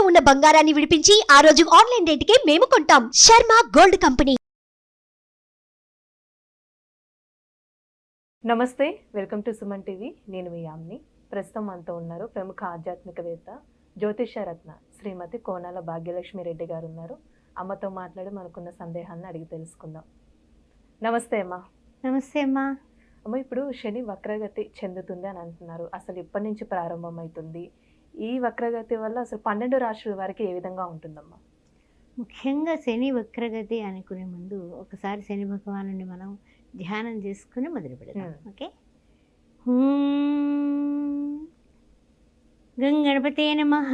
ఉన్న బంగారాన్ని విడిపించి ఆ రోజు ఆన్లైన్ రేటుకే మేము కొంటాం. Sharma gold company. నమస్తే, వెల్కమ్ టు సుమన్ టీవీ. నేను మీ యామ్ని. ప్రస్తుతం మనతో ఉన్నారు ప్రముఖ ఆధ్యాత్మికవేత్త జ్యోతిషరత్న శ్రీమతి కోనాల భాగ్యలక్ష్మి రెడ్డి గారు ఉన్నారు. అమ్మతో మాట్లాడి మనకున్న సందేహాలను అడిగి తెలుసుకుందాం. నమస్తే అమ్మా. నమస్తే అమ్మా. అమ్మ, ఇప్పుడు శని వక్రగతి చెందుతుంది అని అంటున్నారు. అసలు ఇప్పటి నుంచి ప్రారంభమవుతుంది? ఈ వక్రగతి వల్ల అసలు 12 రాశుల వారికి ఏ విధంగా ఉంటుందమ్మా? ముఖ్యంగా శని వక్రగతి అనుకునే ముందు ఒకసారి శని భగవానుని మనం ధ్యానం చేసుకుని మొదలు పెడతాం. ఓకే. గంగణపతే నమః.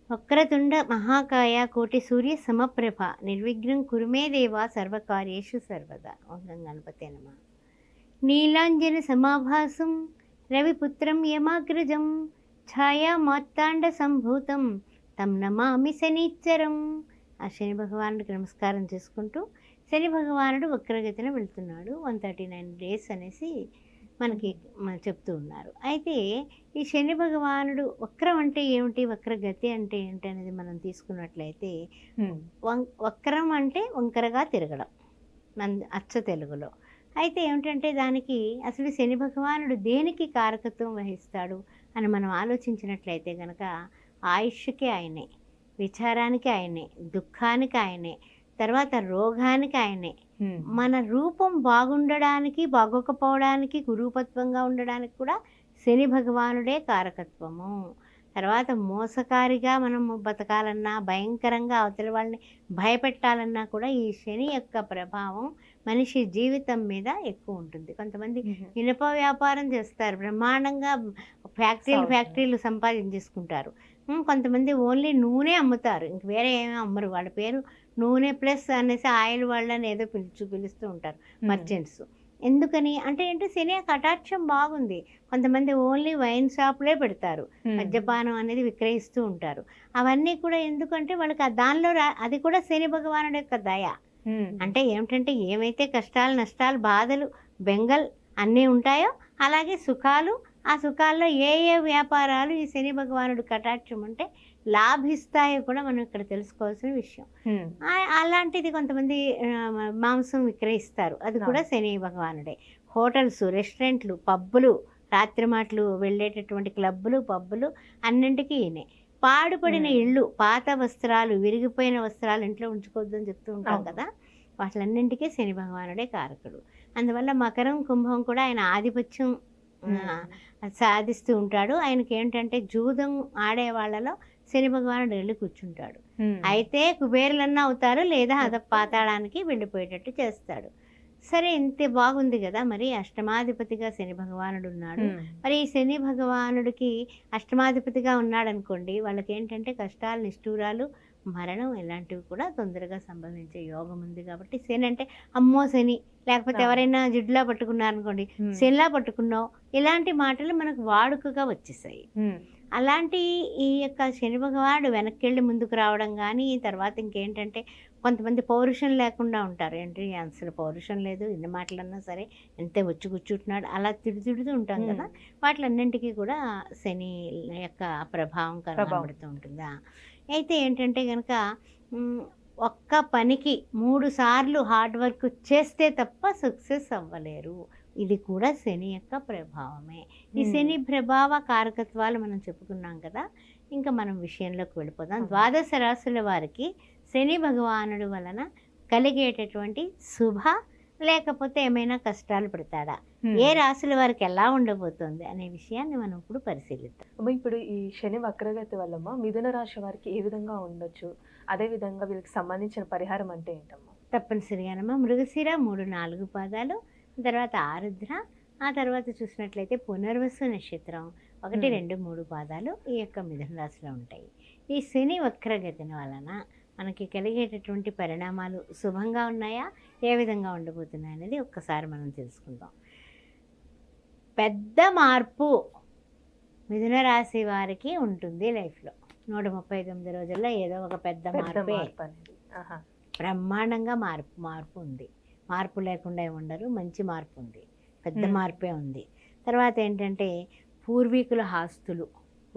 వక్రతుండ మహాకాయ కోటి సూర్య సమప్రభ నిర్విఘ్నం కురుమే దేవా సర్వకార్యేషు సర్వదా. ఓం గంగణపతే నమః. నీలాంజన సమాభాసం రవిపుత్రం యమాగ్రజం ఛాయా మార్తాండ సంభూతం తం నమామి శనిచ్చరం. ఆ శని భగవానుడికి నమస్కారం చేసుకుంటూ శని భగవానుడు వక్రగతిన వెళ్తున్నాడు. 139 days అనేసి మనకి చెప్తూ ఉన్నారు. అయితే ఈ శని భగవానుడు వక్రం అంటే ఏమిటి, వక్రగతి అంటే ఏంటి అనేది మనం తీసుకున్నట్లయితే, వక్రం అంటే వంకరగా తిరగడం అచ్చ తెలుగులో. అయితే ఏమిటంటే దానికి అసలు శని భగవానుడు దేనికి కారకత్వం వహిస్తాడు అని మనం ఆలోచించినట్లయితే కనుక ఆయుష్కి ఆయనే, విచారానికి ఆయనే, దుఃఖానికి ఆయనే, తర్వాత రోగానికి ఆయనే, మన రూపం బాగుండడానికి బాగోకపోవడానికి కురూపత్వంగా ఉండడానికి కూడా శని భగవానుడే కారకత్వము. తర్వాత మోసకారిగా మనం బతకాలన్నా, భయంకరంగా అవతలి వాళ్ళని భయపెట్టాలన్నా కూడా ఈ శని యొక్క ప్రభావం మనిషి జీవితం మీద ఎక్కువ ఉంటుంది. కొంతమంది ఇనుప వ్యాపారం చేస్తారు, బ్రహ్మాండంగా ఫ్యాక్టరీలు సంపాదించేసుకుంటారు. కొంతమంది ఓన్లీ నూనె అమ్ముతారు, ఇంక వేరే ఏమీ అమ్మరు. వాళ్ళ పేరు నూనె ప్లస్ అనేసి ఆయిల్ వాళ్ళని ఏదో పిలుస్తూ ఉంటారు మర్చెంట్స్. ఎందుకని అంటే ఏంటో శని కటాక్షం బాగుంది. కొంతమంది ఓన్లీ వైన్ షాప్లే పెడతారు, మద్యపానం అనేది విక్రయిస్తూ ఉంటారు. అవన్నీ కూడా ఎందుకంటే వాళ్ళకి దానిలో అది కూడా శని భగవానుడి యొక్క దయ. అంటే ఏమిటంటే ఏమైతే కష్టాలు, నష్టాలు, బాధలు, బెంగల్ అన్నీ ఉంటాయో అలాగే సుఖాలు, ఆ సుఖాల్లో ఏ ఏ వ్యాపారాలు ఈ శని భగవానుడు కటాక్షం అంటే లాభిస్తాయో కూడా మనం ఇక్కడ తెలుసుకోవాల్సిన విషయం. అలాంటిది కొంతమంది మాంసం విక్రయిస్తారు, అది కూడా శని భగవానుడే. హోటల్స్, రెస్టారెంట్లు, పబ్బులు, రాత్రి మాటలు వెళ్ళేటటువంటి క్లబ్బులు, పబ్బులు అన్నింటికీ ఈయనే. పాడుపడిన ఇళ్ళు, పాత వస్త్రాలు, విరిగిపోయిన వస్త్రాలు ఇంట్లో ఉంచుకోవద్దని చెప్తూ ఉంటాం కదా, వాటిలన్నింటికీ శని భగవానుడే కారకుడు. అందువల్ల మకరం, కుంభం కూడా ఆయన ఆధిపత్యం సాధిస్తూ ఉంటాడు. ఆయనకి ఏంటంటే జూదం ఆడే వాళ్ళలో శని భగవానుడు వెళ్ళి కూర్చుంటాడు. అయితే కుబేరులన్నా అవుతారు, లేదా పాతాళానికి వెళ్ళిపోయేటట్టు చేస్తాడు. సరే, ఇంతే బాగుంది కదా. మరి అష్టమాధిపతిగా శని భగవానుడు ఉన్నాడు. మరి ఈ శని భగవానుడికి అష్టమాధిపతిగా ఉన్నాడు అనుకోండి, వాళ్ళకి ఏంటంటే కష్టాలు, నిష్ఠూరాలు, మరణం ఇలాంటివి కూడా తొందరగా సంభవించే యోగం ఉంది. కాబట్టి శని అంటే అమ్మో శని, లేకపోతే ఎవరైనా జిడ్లా పట్టుకున్నారనుకోండి, శనిలా పట్టుకున్నావు, ఇలాంటి మాటలు మనకు వాడుకగా వచ్చేసాయి. అలాంటి ఈ యొక్క శని భగవానుడు వెనక్కి వెళ్ళి ముందుకు రావడం కానీ, తర్వాత ఇంకేంటంటే కొంతమంది పౌరుషం లేకుండా ఉంటారు. ఏంటి అసలు పౌరుషం లేదు, ఎన్ని మాటలన్నా సరే ఎంతే వచ్చి కూర్చుంటున్నాడు, అలా తిడుతూ ఉంటాం కదా. వాటిలన్నింటికీ కూడా శని యొక్క ప్రభావం కనబడుతూ ఉంటుందా. అయితే ఏంటంటే కనుక ఒక్క పనికి 3 సార్లు హార్డ్ వర్క్ చేస్తే తప్ప సక్సెస్ అవ్వలేరు. ఇది కూడా శని యొక్క ప్రభావమే. ఈ శని ప్రభావ కారకత్వాలు మనం చెప్పుకున్నాం కదా. ఇంకా మనం విషయంలోకి వెళ్ళిపోదాం. 12 రాశుల వారికి శని భగవానుడు వలన కలిగేటటువంటి శుభ లేకపోతే ఏమైనా కష్టాలు పెడతాడా, ఏ రాశుల వారికి ఎలా ఉండబోతుంది అనే విషయాన్ని మనం ఇప్పుడు పరిశీలిద్దాం. ఇప్పుడు ఈ శని వక్రగతి వల్ల మిథున రాశి వారికి ఏ విధంగా ఉండొచ్చు, అదే విధంగా వీళ్ళకి సంబంధించిన పరిహారం అంటే ఏంటమ్మా? తప్పనిసరిగానమ్మా మృగశిర 3-4 పాదాలు, తర్వాత ఆరుద్ర, ఆ తర్వాత చూసినట్లయితే పునర్వసు నక్షత్రం 1, 2, 3 పాదాలు ఈ యొక్క మిథున రాశిలో ఉంటాయి. ఈ శని వక్రగతిని వలన మనకి కలిగేటటువంటి పరిణామాలు శుభంగా ఉన్నాయా, ఏ విధంగా ఉండబోతున్నాయి అనేది ఒక్కసారి మనం తెలుసుకుందాం. పెద్ద మార్పు మిథున రాశి వారికి ఉంటుంది లైఫ్లో. 139 రోజుల్లో ఏదో ఒక పెద్ద మార్పే, బ్రహ్మాండంగా మార్పు ఉంది. మార్పు లేకుండా ఉండరు, మంచి మార్పు ఉంది, పెద్ద మార్పే ఉంది. తర్వాత ఏంటంటే పూర్వీకుల ఆస్తులు,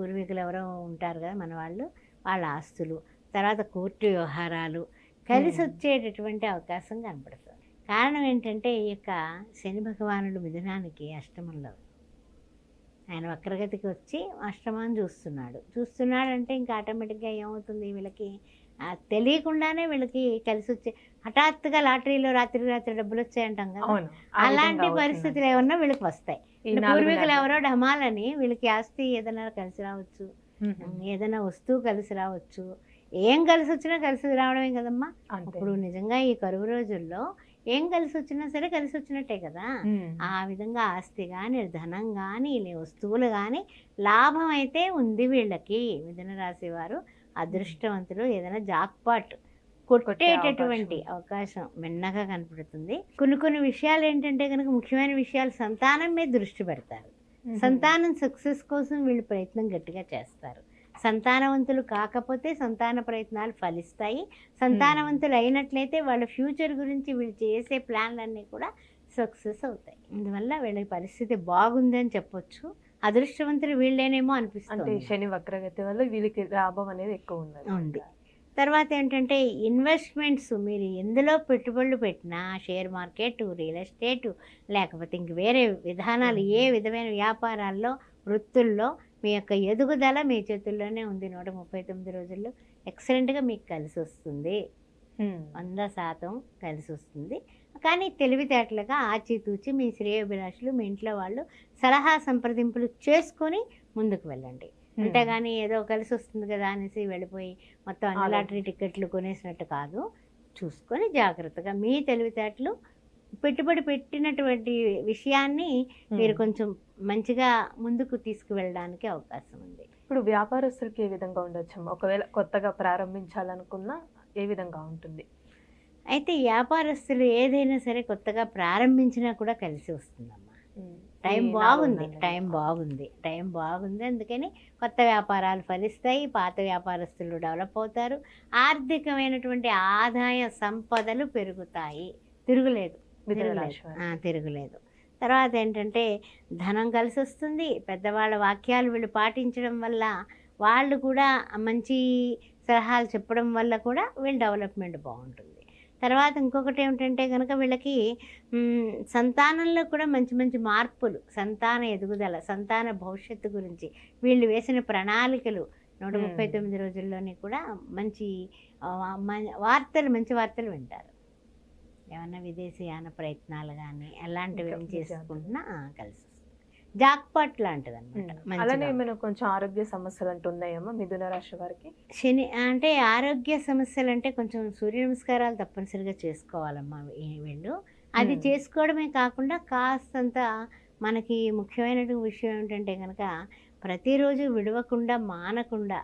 పూర్వీకులు ఎవరో ఉంటారు కదా మన వాళ్ళు, వాళ్ళ ఆస్తులు, తర్వాత కోర్టు వ్యవహారాలు కలిసి వచ్చేటటువంటి అవకాశం కనపడుతుంది. కారణం ఏంటంటే ఈ యొక్క శని భగవానుడు మిథునానికి అష్టమంలో, ఆయన వక్రగతికి వచ్చి అష్టమాన్ని చూస్తున్నాడంటే ఇంకా ఆటోమేటిక్గా ఏమవుతుంది, వీళ్ళకి తెలియకుండానే వీళ్ళకి కలిసి వచ్చే, హఠాత్తుగా లాటరీలో రాత్రి డబ్బులు వచ్చాయంటాం కదా, అలాంటి పరిస్థితులు ఏమన్నా వీళ్ళకి వస్తాయి. పూర్వీకులు ఎవరో డమాలని వీళ్ళకి ఆస్తి ఏదైనా కలిసి రావచ్చు, ఏదైనా వస్తువు కలిసి రావచ్చు. ఏం కలిసి వచ్చినా కలిసి రావడమే కదమ్మా. ఇప్పుడు నిజంగా ఈ కరువు రోజుల్లో ఏం కలిసి వచ్చినా సరే కలిసి వచ్చినట్టే కదా. ఆ విధంగా ఆస్తి కానీ, ధనం కానీ, వస్తువులు కానీ లాభం అయితే ఉంది వీళ్ళకి. మిథున రాశి వారు అదృష్టవంతులు. ఏదైనా జాక్పాట్ కొట్టేటటువంటి అవకాశం మెన్నగా కనపడుతుంది. కొన్ని విషయాలు ఏంటంటే కనుక, ముఖ్యమైన విషయాలు సంతానం మీద దృష్టి పెడతారు. సంతానం సక్సెస్ కోసం వీళ్ళు ప్రయత్నం గట్టిగా చేస్తారు. సంతానవంతులు కాకపోతే సంతాన ప్రయత్నాలు ఫలిస్తాయి. సంతానవంతులు అయినట్లయితే వాళ్ళ ఫ్యూచర్ గురించి వీళ్ళు చేసే ప్లాన్లన్నీ కూడా సక్సెస్ అవుతాయి. అందువల్ల వీళ్ళ పరిస్థితి బాగుందని చెప్పొచ్చు. అదృష్టవంతులు వీళ్ళేనేమో అనిపిస్తుంది. శని వక్రగతి వల్ల వీళ్ళకి లాభం అనేది ఎక్కువ ఉంది. తర్వాత ఏంటంటే ఇన్వెస్ట్మెంట్స్, మీరు ఎందులో పెట్టుబడులు పెట్టినా, షేర్ మార్కెట్, రియల్ ఎస్టేట్, లేకపోతే ఇంక వేరే విధానాలు, ఏ విధమైన వ్యాపారాల్లో, వృత్తుల్లో మీ యొక్క ఎదుగుదల మీ చేతుల్లోనే ఉంది. 139 రోజుల్లో ఎక్సలెంట్గా మీకు కలిసి వస్తుంది. 100% కలిసి వస్తుంది. కానీ తెలివితేటలుగా ఆచితూచి మీ శ్రేయోభిలాషులు, మీ ఇంట్లో వాళ్ళు సలహా సంప్రదింపులు చేసుకొని ముందుకు వెళ్ళండి. అంతేగాని ఏదో కలిసి వస్తుంది కదా అనేసి వెళ్ళిపోయి మొత్తం అన్ని లాటరీ టికెట్లు కొనేసినట్టు కాదు. చూసుకొని జాగ్రత్తగా మీ తెలివితేటలు, పెట్టుబడి పెట్టినటువంటి విషయాన్ని మీరు కొంచెం మంచిగా ముందుకు తీసుకువెళ్ళడానికి అవకాశం ఉంది. ఇప్పుడు వ్యాపారస్తులకి ఏ విధంగా ఉండొచ్చు? ఒకవేళ కొత్తగా ప్రారంభించాలనుకున్నా ఏ విధంగా ఉంటుంది? అయితే వ్యాపారస్తులు ఏదైనా సరే కొత్తగా ప్రారంభించినా కూడా కలిసి వస్తుందమ్మా. టైం బాగుంది. అందుకని కొత్త వ్యాపారాలు ఫలిస్తాయి. పాత వ్యాపారస్తులు డెవలప్ అవుతారు. ఆర్థికమైనటువంటి ఆదాయ సంపదలు పెరుగుతాయి. తిరుగులేదు. తర్వాత ఏంటంటే ధనం కలిసి వస్తుంది. పెద్దవాళ్ళ వాక్యాలు వీళ్ళు పాటించడం వల్ల, వాళ్ళు కూడా మంచి సలహాలు చెప్పడం వల్ల కూడా వీళ్ళ డెవలప్మెంట్ బాగుంటుంది. తర్వాత ఇంకొకటి ఏమిటంటే కనుక వీళ్ళకి సంతానంలో కూడా మంచి మార్పులు, సంతాన ఎదుగుదల, సంతాన భవిష్యత్తు గురించి వీళ్ళు వేసిన ప్రణాళికలు 139 రోజుల్లోని కూడా మంచి వార్తలు వింటారు. ఏమన్నా విదేశీయాన ప్రయత్నాలు కానీ అలాంటివి ఏం చేసుకుంటున్నా కలిసి వస్తుంది. జాక్పాట్ లాంటిది అనమాట. అలానే ఏమైనా కొంచెం ఆరోగ్య సమస్యలు అంటున్నాయేమో మిథున రాశి వారికి? శని అంటే ఆరోగ్య సమస్యలు అంటే కొంచెం సూర్య నమస్కారాలు తప్పనిసరిగా చేసుకోవాలమ్మా వీళ్ళు. అది చేసుకోవడమే కాకుండా కాస్తంత మనకి ముఖ్యమైన విషయం ఏంటంటే కనుక ప్రతిరోజు విడవకుండా, మానకుండా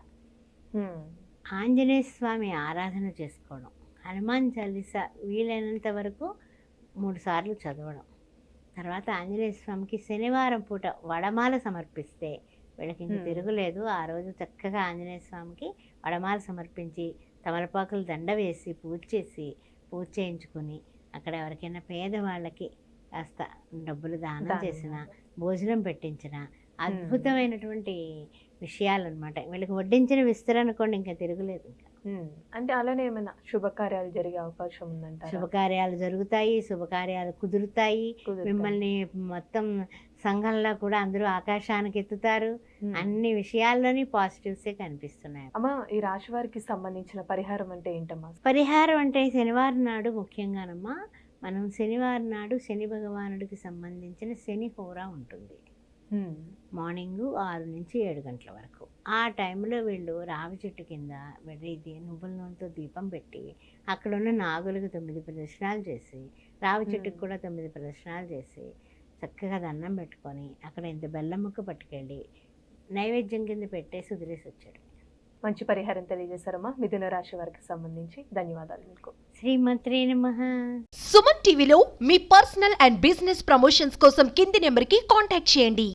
ఆంజనేయ స్వామి ఆరాధన చేసుకోవడం, హనుమాన్ చాలీసా వీలైనంత వరకు 3 సార్లు చదవడం. తర్వాత ఆంజనేయ స్వామికి శనివారం పూట వడమాల సమర్పిస్తే వీళ్ళకి ఇంక తిరుగులేదు. ఆ రోజు చక్కగా ఆంజనేయ స్వామికి వడమాల సమర్పించి, తమలపాకులు దండ వేసి, పూజ చేయించుకొని, అక్కడ ఎవరికైనా పేదవాళ్ళకి కాస్త డబ్బులు దానం చేసిన, భోజనం పెట్టించిన అద్భుతమైనటువంటి విషయాలు అనమాట. వీళ్ళకి వడ్డించిన విస్తరనుకోండి ఇంకా తిరుగులేదు. ఇంకా అంటే అలానే ఏమైనా శుభకార్యాలు జరిగే అవకాశం ఉందంట? శుభకార్యాలు జరుగుతాయి, శుభకార్యాలు కుదురుతాయి. మిమ్మల్ని మొత్తం సంఘంలో కూడా అందరూ ఆకాశానికి ఎత్తుతారు. అన్ని విషయాల్లోని పాజిటివ్సే కనిపిస్తున్నాయి. అమ్మా, ఈ రాశి వారికి సంబంధించిన పరిహారం అంటే ఏంటమ్మా? పరిహారం అంటే శనివారం నాడు ముఖ్యంగానమ్మా, మనం శనివారం నాడు శని భగవానుడికి సంబంధించిన శని హోరా ఉంటుంది. మార్నింగ్ 6 నుంచి 7 గంటల వరకు. ఆ టైంలో వీళ్ళు రావి చెట్టు కింద నువ్వుల నూనెతో దీపం పెట్టి, అక్కడ ఉన్న నాగులకు 9 ప్రదక్షిణాలు చేసి, రావి చెట్టుకు కూడా 9 ప్రదక్షిణాలు చేసి, చక్కగా దండం పెట్టుకొని, అక్కడ ఇంత బెల్లం ముక్క పట్టుకెళ్ళి నైవేద్యం కింద పెట్టేసి వదిలేసి వచ్చాడు. మంచి పరిహారం తెలియజేశారమ్మా మిథున రాశి వారికి సంబంధించి. ధన్యవాదాలు మీకు. శ్రీమాత్రే నమః. సుమన్ టీవీలో మీ పర్సనల్ అండ్ బిజినెస్ ప్రమోషన్స్ కోసం కింది నెంబర్కి కాంటాక్ట్ చేయండి.